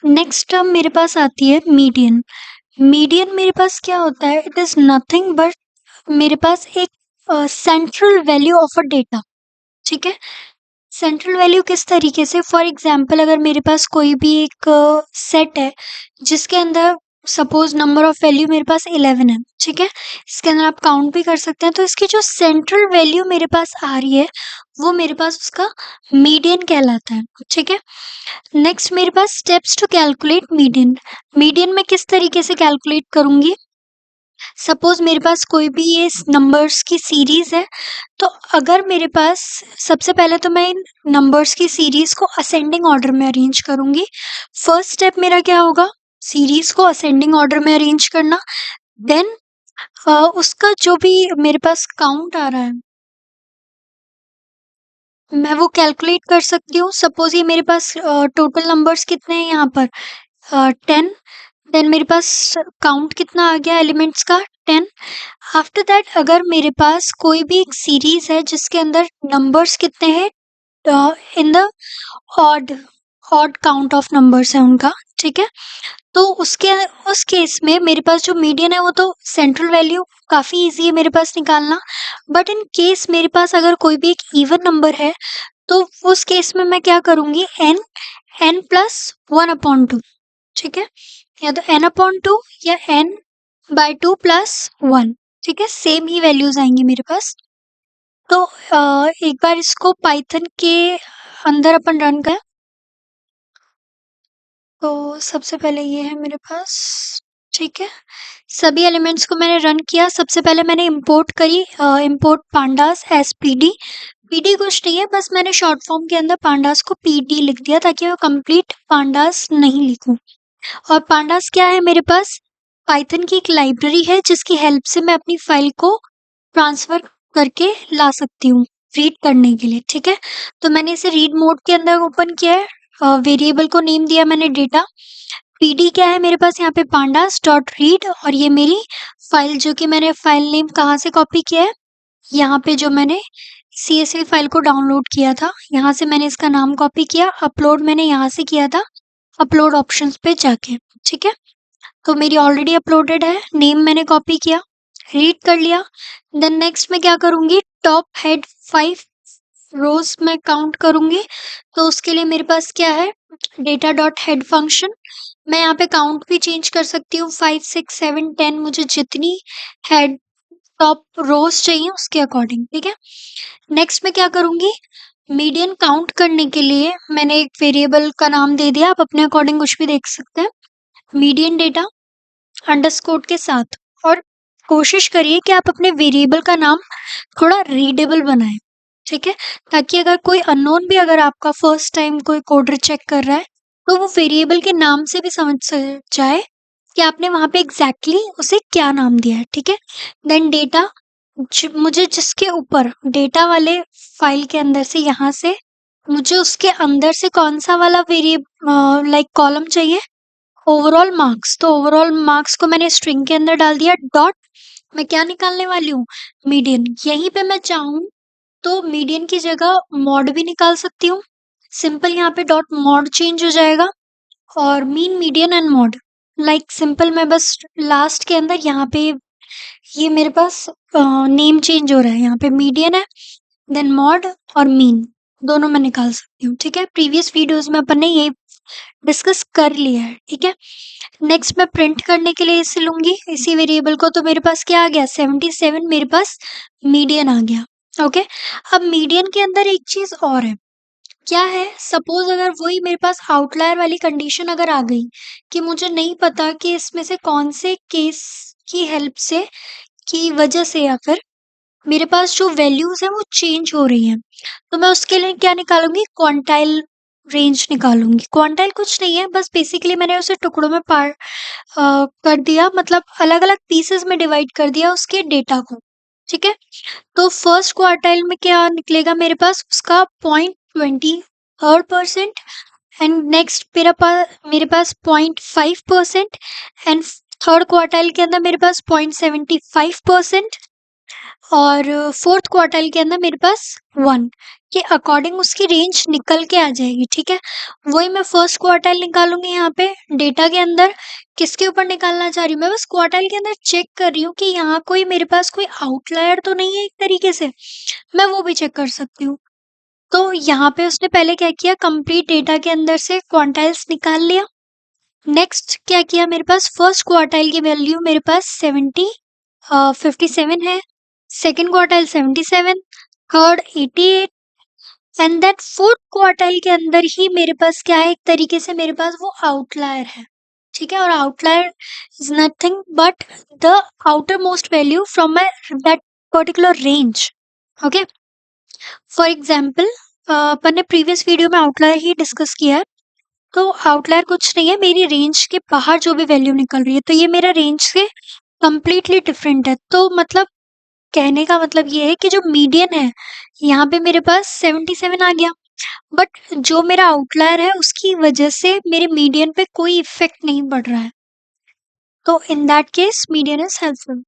Next term मेरे पास आती है मीडियन। मीडियन मेरे पास क्या होता है, इट इज नथिंग बट मेरे पास एक central value of a data. ठीक है, सेंट्रल वैल्यू किस तरीके से, फॉर एग्जाम्पल अगर मेरे पास कोई भी एक सेट है जिसके अंदर सपोज नंबर ऑफ वैल्यू मेरे पास 11 है। ठीक है, इसके अंदर आप काउंट भी कर सकते हैं, तो इसकी जो सेंट्रल वैल्यू मेरे पास आ रही है वो मेरे पास उसका मीडियन कहलाता है। ठीक है, नेक्स्ट मेरे पास steps to calculate median. Median में किस तरीके से कैलकुलेट करूंगी, सपोज मेरे पास कोई भी ये नंबर्स की सीरीज है, तो अगर मेरे पास सबसे पहले तो मैं इन नंबर्स की सीरीज को असेंडिंग ऑर्डर में अरेंज करूंगी। फर्स्ट स्टेप मेरा क्या होगा, सीरीज को असेंडिंग ऑर्डर में अरेंज करना। देन उसका जो भी मेरे पास काउंट आ रहा है मैं वो कैलकुलेट कर सकती हूँ। सपोज ये मेरे पास टोटल नंबर्स कितने हैं यहाँ पर 10। देन मेरे पास काउंट कितना आ गया एलिमेंट्स का 10। आफ्टर दैट अगर मेरे पास कोई भी एक सीरीज है जिसके अंदर नंबर्स कितने हैं in the odd odd count of numbers है उनका। ठीक है, तो उसके उस केस में मेरे पास जो मीडियन है वो तो सेंट्रल वैल्यू काफी इजी है मेरे पास निकालना। बट इन केस मेरे पास अगर कोई भी एक इवन नंबर है तो उस केस में मैं क्या करूंगी, एन प्लस 1/2। ठीक है, या तो n/2 या n/2+1। ठीक है, सेम ही वैल्यूज आएंगी मेरे पास। तो एक बार इसको पाइथन के अंदर अपन रन करें, तो सबसे पहले ये है मेरे पास। ठीक है, सभी एलिमेंट्स को मैंने रन किया। सबसे पहले मैंने इंपोर्ट करी, import pandas S PD. PD कुछ नहीं है, बस मैंने शॉर्ट फॉर्म के अंदर पांडास को पीडी लिख दिया ताकि मैं कंप्लीट पांडास नहीं लिखूं। और पांडास क्या है मेरे पास, पाइथन की एक लाइब्रेरी है जिसकी हेल्प से मैं अपनी फाइल को ट्रांसफर करके ला सकती हूँ रीड करने के लिए। ठीक है, तो मैंने इसे रीड मोड के अंदर ओपन किया है, वेरिएबल को नेम दिया मैंने डेटा। पीडी क्या है मेरे पास यहाँ पे पांडास डॉट रीड, और ये मेरी फाइल जो कि मैंने फाइल नेम कहाँ से कॉपी किया है, यहाँ पे जो मैंने CSV फाइल को डाउनलोड किया था यहाँ से मैंने इसका नाम कॉपी किया। अपलोड मैंने यहाँ से किया था, अपलोड ऑप्शंस पे जाके। ठीक है, तो मेरी ऑलरेडी अपलोडेड है, नेम मैंने कॉपी किया, रीड कर लिया। देन नेक्स्ट मैं क्या करूंगी, टॉप हेड 5 रोज मैं काउंट करूंगी। तो उसके लिए मेरे पास क्या है, डेटा डॉट हेड फंक्शन। मैं यहाँ पे काउंट भी चेंज कर सकती हूँ, 5 6 7 10, मुझे जितनी हेड टॉप रोज चाहिए उसके अकॉर्डिंग। ठीक है, नेक्स्ट मैं क्या करूंगी, मीडियन काउंट करने के लिए मैंने एक वेरिएबल का नाम दे दिया, आप अपने अकॉर्डिंग कुछ भी देख सकते हैं, मीडियन डेटा अंडरस्कोर के साथ। और कोशिश करिए कि आप अपने वेरिएबल का नाम थोड़ा रीडेबल बनाएं। ठीक है, ताकि अगर कोई अननोन भी अगर आपका फर्स्ट टाइम कोई कोडर चेक कर रहा है तो वो वेरिएबल के नाम से भी समझ जाए कि आपने वहां पे एग्जैक्टली उसे क्या नाम दिया है। ठीक है, देन डेटा, मुझे जिसके ऊपर डेटा वाले फाइल के अंदर से यहाँ से मुझे उसके अंदर से कौन सा वाला वेरिएबल लाइक कॉलम चाहिए, ओवरऑल मार्क्स। तो ओवरऑल मार्क्स को मैंने स्ट्रिंग के अंदर डाल दिया, डॉट मैं क्या निकालने वाली हूँ, मीडियन। यहीं पे मैं चाहूँ तो मीडियन की जगह मॉड भी निकाल सकती हूँ, सिंपल यहाँ पे डॉट मॉड चेंज हो जाएगा। और mean median and mod like simple मैं बस लास्ट के अंदर यहाँ पे ये मेरे पास नेम चेंज हो रहा है, यहाँ पे मीडियन है, देन मॉड और मीन दोनों मैं निकाल सकती हूँ। ठीक है, प्रीवियस वीडियोस में अपन ने ये डिस्कस कर लिया है। ठीक है, नेक्स्ट मैं प्रिंट करने के लिए इसे लूंगी इसी वेरिएबल को, तो मेरे पास क्या आ गया 77, मेरे पास मीडियन आ गया। ओके, अब मीडियन के अंदर एक चीज और है, क्या है, सपोज अगर वही मेरे पास आउटलायर वाली कंडीशन अगर आ गई कि मुझे नहीं पता कि इसमें से कौन से केस की हेल्प से की वजह से या फिर मेरे पास जो वैल्यूज है वो चेंज हो रही हैं, तो मैं उसके लिए क्या निकालूंगी, क्वांटाइल रेंज निकालूंगी। क्वांटाइल कुछ नहीं है, बस बेसिकली मैंने उसे टुकड़ों में कर दिया, मतलब अलग अलग पीसेस में डिवाइड कर दिया उसके डेटा को। ठीक है, तो फर्स्ट क्वार्टाइल में क्या निकलेगा मेरे पास, उसका 0.23%, एंड नेक्स्ट मेरे पास 0.5%, एंड थर्ड क्वार्टाइल के अंदर मेरे पास 0.75%, और फोर्थ क्वार्टाइल के अंदर मेरे पास 1 के अकॉर्डिंग उसकी रेंज निकल के आ जाएगी, ठीक है। वही मैं फर्स्ट क्वार्टाइल निकालूंगी यहाँ पे डेटा के अंदर। किसके ऊपर निकालना चाह रही हूँ मैं, बस क्वार्टाइल के अंदर चेक कर रही हूँ कि यहाँ कोई मेरे पास कोई आउटलायर तो नहीं है, एक तरीके से मैं वो भी चेक कर सकती हूँ। तो यहाँ पे उसने पहले क्या किया, कंप्लीट डेटा के अंदर से क्वांटाइल्स निकाल लिया। नेक्स्ट क्या किया, मेरे पास फर्स्ट क्वार्टाइल की वैल्यू मेरे पास 57 है, second quartile 77, third 88, and that fourth quartile के अंदर ही मेरे पास क्या है, एक तरीके से मेरे पास वो आउटलायर है, ठीक है। और outlier is nothing but the outer most value from my that particular range, okay. For example अपन ने प्रीवियस वीडियो में आउटलायर ही डिस्कस किया है। तो आउटलायर कुछ नहीं है, मेरी रेंज के बाहर जो भी वैल्यू निकल रही है, तो ये मेरा रेंज से कंप्लीटली डिफरेंट है। तो मतलब कहने का मतलब ये है कि जो मीडियन है यहाँ पे मेरे पास 77 आ गया, बट जो मेरा आउटलायर है उसकी वजह से मेरे मीडियन पे कोई इफेक्ट नहीं पड़ रहा है। तो in that case median is helpful.